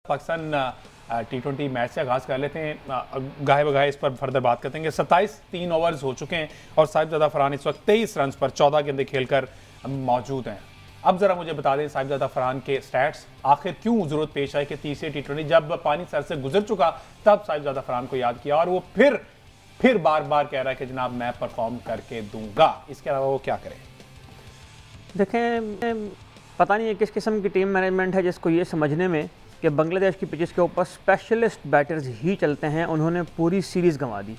Pakistan T20 match से आगाज़ कर लेते हैं। गाहे बगाहे इस पर फर्दर बात करते हैं। 27 3 ओवर्स हो चुके हैं और साहिबजादा फरहान इस वक्त 23 रन पर 14 गेंदें खेलकर मौजूद हैं। अब ज़रा मुझे बता दें साहिबजादा फरहान के स्टैट्स, आखिर क्यों ज़रूरत पेश आई कि तीसरे T20 जब पानी सर से गुजर चुका तब साहिबजादा फरहान को याद किया और वो फिर बार बार कह रहा है कि जनाब मैं परफॉर्म करके दूंगा। इसके अलावा वो क्या करें? देखें, पता नहीं है किस किस्म की टीम मैनेजमेंट है जिसको ये समझने में कि बांग्लादेश की पिचेस के ऊपर स्पेशलिस्ट बैटर्स ही चलते हैं, उन्होंने पूरी सीरीज़ गंवा दी।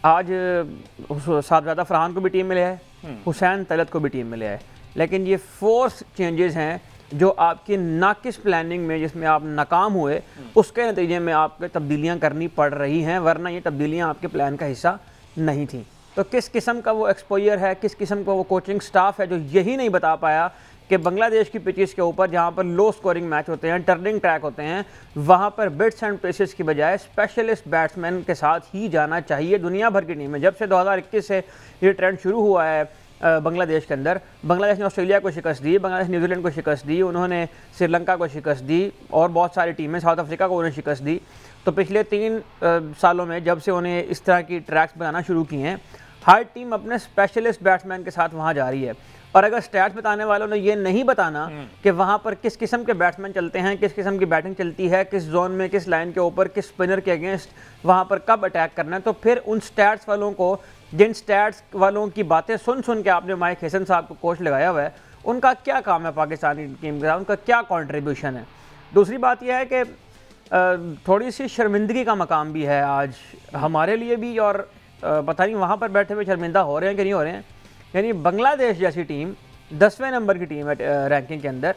आज साहिबजादा फरहान को भी टीम में लिया है, हुसैन तलत को भी टीम में लिया है, लेकिन ये फोर्स चेंजेस हैं जो आपकी नाकिस प्लानिंग में जिसमें आप नाकाम हुए उसके नतीजे में आपको तब्दीलियां करनी पड़ रही हैं, वरना ये तब्दीलियां आपके प्लान का हिस्सा नहीं थी। तो किस किस्म का वो एक्सपोजर है, किस किस्म का वो कोचिंग स्टाफ है जो यही नहीं बता पाया कि बांग्लादेश की पिचेस के ऊपर जहाँ पर लो स्कोरिंग मैच होते हैं, टर्निंग ट्रैक होते हैं, वहाँ पर बिट्स एंड पेसेस की बजाय स्पेशलिस्ट बैट्समैन के साथ ही जाना चाहिए। दुनिया भर की टीम में जब से 2021 से ये ट्रेंड शुरू हुआ है बांग्लादेश के अंदर, बांग्लादेश ने ऑस्ट्रेलिया को शिकस्त दी, बांग्लादेश न्यूजीलैंड को शिकस्त दी, उन्होंने श्रीलंका को शिकस्त दी और बहुत सारी टीमें, साउथ अफ्रीका को उन्हें शिकस्त दी। तो पिछले 3 सालों में जब से उन्हें इस तरह की ट्रैक्स बनाना शुरू किए हैं, हर टीम अपने स्पेशलिस्ट बैट्समैन के साथ वहाँ जा रही है। और अगर स्टैट्स बताने वालों ने ये नहीं बताना कि वहाँ पर किस किस्म के बैट्समैन चलते हैं, किस किस्म की बैटिंग चलती है, किस जोन में, किस लाइन के ऊपर, किस स्पिनर के अगेंस्ट वहाँ पर कब अटैक करना है, तो फिर उन स्टैट्स वालों को, जिन स्टैट्स वालों की बातें सुन के आपने माइक हसन साहब को कोच लगाया हुआ है, उनका क्या काम है पाकिस्तानी टीम के साथ, उनका क्या कॉन्ट्रीब्यूशन है। दूसरी बात यह है कि थोड़ी सी शर्मिंदगी का मकाम भी है आज हमारे लिए भी, और पता नहीं वहाँ पर बैठे हुए शर्मिंदा हो रहे हैं कि नहीं हो रहे हैं। यानी बांग्लादेश जैसी टीम 10वें नंबर की टीम है रैंकिंग के अंदर,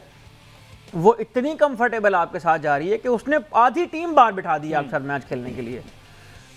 वो इतनी कंफर्टेबल आपके साथ जा रही है कि उसने आधी टीम बाहर बिठा दी अक्सर मैच खेलने के लिए।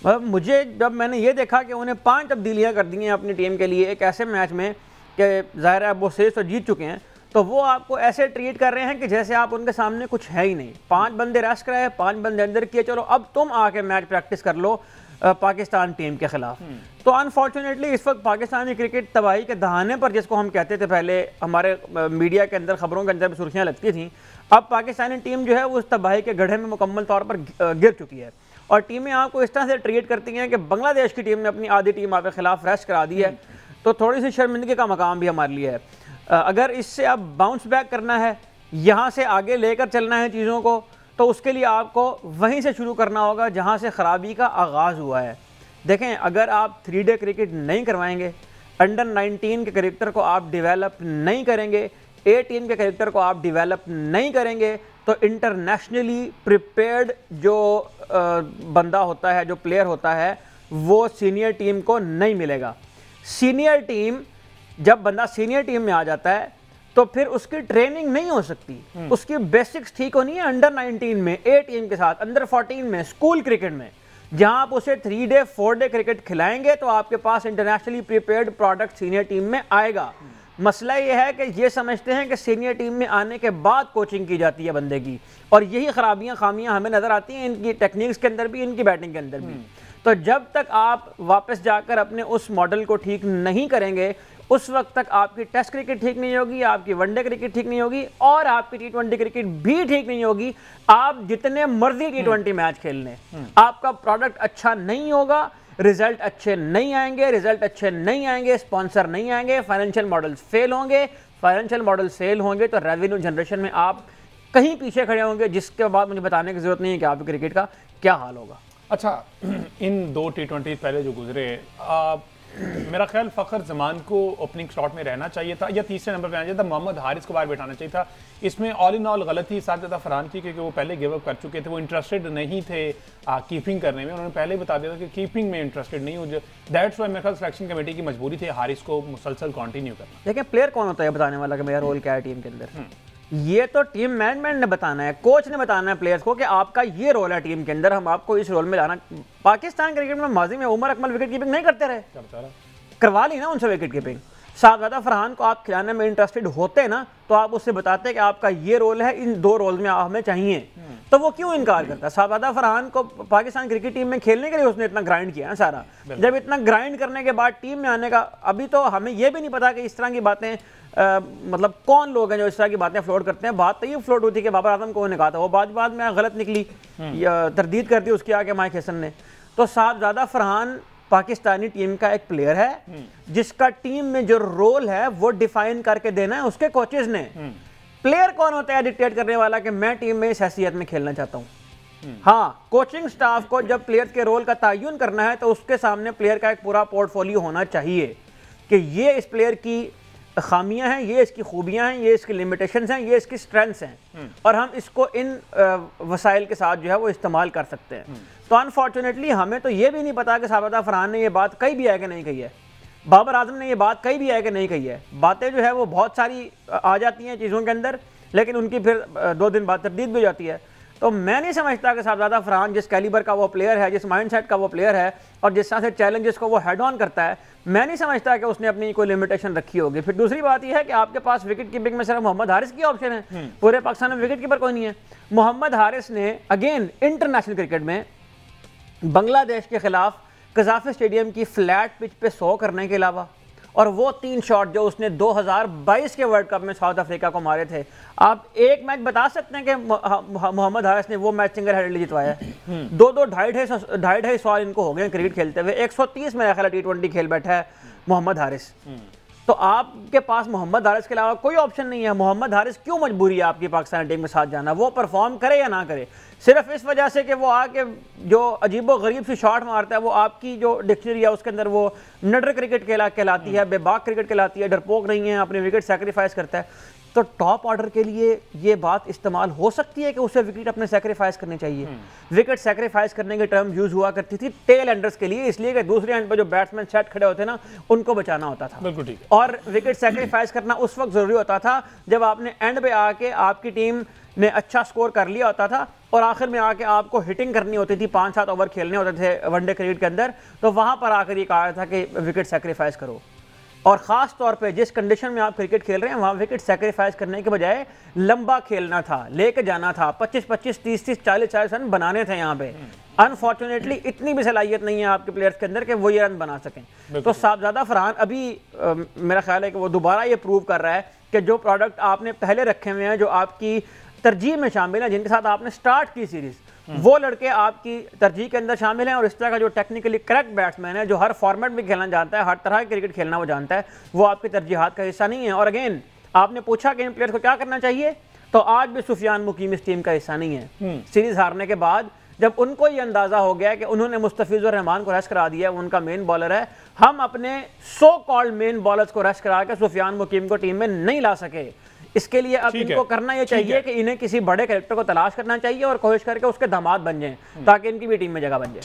मुझे जब मैंने ये देखा कि उन्हें 5 तब्दीलियाँ कर दी हैं अपनी टीम के लिए एक ऐसे मैच में कि ज़ाहिर है वो सीरीज़ तो जीत चुके हैं, तो वो आपको ऐसे ट्रीट कर रहे हैं कि जैसे आप उनके सामने कुछ है ही नहीं। 5 बंदे रेस्ट कराए, 5 बंदे अंदर किए, चलो अब तुम आके मैच प्रैक्टिस कर लो पाकिस्तान टीम के खिलाफ। तो अनफॉर्चुनेटली इस वक्त पाकिस्तानी क्रिकेट तबाही के दहाने पर, जिसको हम कहते थे पहले हमारे मीडिया के अंदर, खबरों के अंदर भी सुर्खियाँ लगती थी, अब पाकिस्तानी टीम जो है वो उस तबाही के गड्ढे में मुकम्मल तौर पर गिर चुकी है। और टीमें आपको इस तरह से ट्रीट करती हैं कि बांग्लादेश की टीम ने अपनी आधी टीम आपके खिलाफ रेस्ट करा दी है, तो थोड़ी सी शर्मिंदगी का मकाम भी हमारे लिए है। अगर इससे अब बाउंस बैक करना है, यहाँ से आगे लेकर चलना है चीज़ों को, तो उसके लिए आपको वहीं से शुरू करना होगा जहाँ से ख़राबी का आगाज़ हुआ है। देखें, अगर आप 3 डे क्रिकेट नहीं करवाएंगे, अंडर 19 के करेक्टर को आप डेवलप नहीं करेंगे, A टीम के करेक्टर को आप डेवलप नहीं करेंगे, तो इंटरनेशनली प्रिपेयर्ड जो बंदा होता है, जो प्लेयर होता है, वो सीनियर टीम को नहीं मिलेगा। सीनियर टीम, जब बंदा सीनियर टीम में आ जाता है तो फिर उसकी ट्रेनिंग नहीं हो सकती, उसकी बेसिक्स ठीक होनी है अंडर 19 में, A टीम के साथ, अंडर 14 में, स्कूल क्रिकेट में, जहां आप उसे 3 डे 4 डे क्रिकेट खिलाएंगे तो आपके पास internationally prepared product senior team में आएगा। मसला ये है कि ये समझते हैं कि सीनियर टीम में आने के बाद कोचिंग की जाती है बंदे की, और यही खराबियां, खामियां हमें नजर आती हैं इनकी टेक्निक्स के अंदर भी, इनकी बैटिंग के अंदर भी। तो जब तक आप वापस जाकर अपने उस मॉडल को ठीक नहीं करेंगे, उस वक्त तक आपकी टेस्ट क्रिकेट ठीक नहीं होगी, आपकी वनडे क्रिकेट ठीक नहीं होगी, और आपकी T20 क्रिकेट भी ठीक नहीं होगी। आप जितने मर्जी T20 मैच खेल लें, आपका प्रोडक्ट अच्छा नहीं होगा, रिजल्ट अच्छे नहीं आएंगे, स्पॉन्सर नहीं आएंगे, फाइनेंशियल मॉडल्स फेल होंगे। फाइनेंशियल मॉडल फेल होंगे तो रेवेन्यू जनरेशन में आप कहीं पीछे खड़े होंगे, जिसके बाद मुझे बताने की जरूरत नहीं है कि आपके क्रिकेट का क्या हाल होगा। अच्छा, इन 2 T20 पहले जो गुजरे, मेरा ख्याल फ़खर जमान को ओपनिंग स्लॉट में रहना चाहिए था या तीसरे नंबर पर आना चाहिए था, मोहम्मद हारिस को बाहर बैठाना चाहिए था। इसमें ऑल इन ऑल गलती साजिदा फरहान की, क्योंकि वो पहले गिव अप कर चुके थे, वो इंटरेस्टेड नहीं थे कीपिंग करने में। उन्होंने पहले बता दिया था कि कीपिंग में इंटरेस्टेड नहीं हो, दैट्स व्हाई मेरे ख्याल सिलेक्शन कमेटी की मजबूरी थी हारिस को मुसलसल कंटिन्यू करना। देखिए, प्लेयर कौन होता है बताने वाला कि मेरा रोल क्या है टीम के अंदर, ये तो टीम मैनेजमेंट ने बताना है, कोच ने बताना है प्लेयर्स को कि आपका ये रोल है टीम के अंदर, हम आपको इस रोल में लाना। पाकिस्तान क्रिकेट में माजी में उमर अकमल विकेट कीपिंग नहीं करते रहे, करवा ली ना उनसे विकेट कीपिंग। शाहजादा फरहान को आप खिलाने में इंटरेस्टेड होते ना तो आप उससे बताते कि आपका ये रोल है, इन 2 रोल में हमें चाहिए, तो वो क्यों इनकार करता? शाहजादा फरहान को पाकिस्तान क्रिकेट टीम में खेलने के लिए उसने इतना ग्राइंड किया है सारा। जब इतना ग्राइंड करने के बाद टीम में आने का, अभी तो हमें ये भी नहीं पता कि इस तरह की बातें मतलब कौन लोग हैं जो इस तरह की बातें फ्लोट करते हैं। बात तो ये फ्लोट हुई थी कि बाबर आजम को उन्होंने कहा था, वो बाद में गलत निकली, तरदीद कर दी उसकी आगे माइक हसन ने। तो शाहजादा फरहान पाकिस्तानी टीम का एक प्लेयर है जिसका टीम में जो रोल है वो डिफाइन करके देना है उसके कोचेज ने। प्लेयर कौन होता है डिक्टेट करने वाला कि मैं टीम में इस हैसियत में खेलना चाहता हूं? हाँ, कोचिंग स्टाफ को जब प्लेयर के रोल का तयन करना है तो उसके सामने प्लेयर का एक पूरा पोर्टफोलियो होना चाहिए कि ये इस प्लेयर की खामियां हैं, ये इसकी खूबियां हैं, ये इसकी लिमिटेशंस हैं, ये इसकी स्ट्रेंथ्स हैं, और हम इसको इन वसाइल के साथ जो है वो इस्तेमाल कर सकते हैं। तो अनफॉर्चुनेटली हमें तो ये भी नहीं पता कि शाहजादा फरहान ने ये बात कही भी है कि नहीं कही है, बाबर आजम ने ये बात कही भी है कि नहीं कही है। बातें जो है वो बहुत सारी आ जाती हैं चीज़ों के अंदर, लेकिन उनकी फिर 2 दिन बाद तरदीद भी हो जाती है। तो मैं नहीं समझता कि शाहजादा फरहान जिस कैलिबर का वो प्लेयर है, जिस माइंडसेट का वो प्लेयर है और जिस तरह से चैलेंजेस को वो हेड ऑन करता है, मैं नहीं समझता कि उसने अपनी कोई लिमिटेशन रखी होगी। फिर दूसरी बात यह है कि आपके पास विकेट कीपिंग में सिर्फ मोहम्मद हारिस की ऑप्शन है, पूरे पाकिस्तान में विकेट कीपर कोई नहीं है। मोहम्मद हारिस ने अगेन इंटरनेशनल क्रिकेट में बांग्लादेश के खिलाफ कजाफी स्टेडियम की फ्लैट पिच पे 100 करने के अलावा और वो 3 शॉट जो उसने 2022 के वर्ल्ड कप में साउथ अफ्रीका को मारे थे, आप एक मैच बता सकते हैं कि मोहम्मद हारिस ने वो मैच सिंगल हैंडेडली जितवाया है? 2-2 ढाई सौ इनको हो गए क्रिकेट खेलते हुए, 130 मेरा ख्याल T20 खेल बैठा है मोहम्मद हारिस। तो आपके पास मोहम्मद हारिस के अलावा कोई ऑप्शन नहीं है। मोहम्मद हारिस क्यों मजबूरी है आपकी पाकिस्तान टीम के साथ जाना? वो परफॉर्म करे या ना करे, सिर्फ इस वजह से कि वो आके जो अजीबो गरीब सी शॉट मारता है, वो आपकी जो डिक्शनरी है उसके अंदर वो नडर क्रिकेट कहलाती है, बेबाक क्रिकेट कहलाती है, डरपोक नहीं है, अपने विकेट सेक्रीफाइस करता है। तो टॉप ऑर्डर के लिए ये बात इस्तेमाल हो सकती है कि उसे विकेट अपने सेक्रीफाइस करनी चाहिए। विकेट सेक्रीफाइस करने की टर्म यूज हुआ करती थी टेल एंडर्स के लिए, इसलिए कि दूसरे एंड पर जो बैट्समैन सेट खड़े होते ना उनको बचाना होता था। बिल्कुल ठीक। और विकेट सेक्रीफाइस करना उस वक्त जरूरी होता था जब आपने एंड पे आके आपकी टीम ने अच्छा स्कोर कर लिया होता था और आखिर में आके आपको हिटिंग करनी होती थी, 5-7 ओवर खेलने होते थे वनडे क्रिकेट के अंदर, तो वहां पर आकर ये कहा था कि विकेट सेक्रीफाइस करो। और ख़ास तौर पे जिस कंडीशन में आप क्रिकेट खेल रहे हैं वहाँ विकेट सेक्रीफाइस करने के बजाय लंबा खेलना था, लेके जाना था, 25-25, 30-30, 40-40 रन बनाने थे यहाँ पे। अनफॉर्चुनेटली इतनी भी सलाहियत नहीं है आपके प्लेयर्स के अंदर कि वो ये रन बना सकें। तो शाहजादा फरहान अभी मेरा ख्याल है कि वो दोबारा ये प्रूव कर रहा है कि जो प्रोडक्ट आपने पहले रखे हुए हैं, जो आपकी तरजीह में शामिल है, जिनके साथ आपने स्टार्ट की सीरीज़, वो लड़के आपकी तरजीह के अंदर शामिल हैं। और इस तरह का जो टेक्निकली करेक्ट बैट्समैन है, जो हर फॉर्मेट में खेलना जानता है, हर तरह की क्रिकेट खेलना वो जानता है, वो आपकी तरजीहात का हिस्सा नहीं है। और अगेन आपने पूछा कि इन प्लेयर्स को क्या करना चाहिए, तो आज भी सुफियान मुकीम इस टीम का हिस्सा नहीं है। सीरीज हारने के बाद जब उनको ये अंदाजा हो गया कि उन्होंने मुस्तफिजुर रहमान को रेस्ट करा दिया, उनका मेन बॉलर है, हम अपने सो कॉल्ड मेन बॉलर्स को रेस्ट करा के सुफियान मुकीम को टीम में नहीं ला सके। इसके लिए अब इनको करना ये चाहिए कि इन्हें किसी बड़े कैरेक्टर को तलाश करना चाहिए और कोशिश करके उसके दामाद बन जाएं ताकि इनकी भी टीम में जगह बन जाए।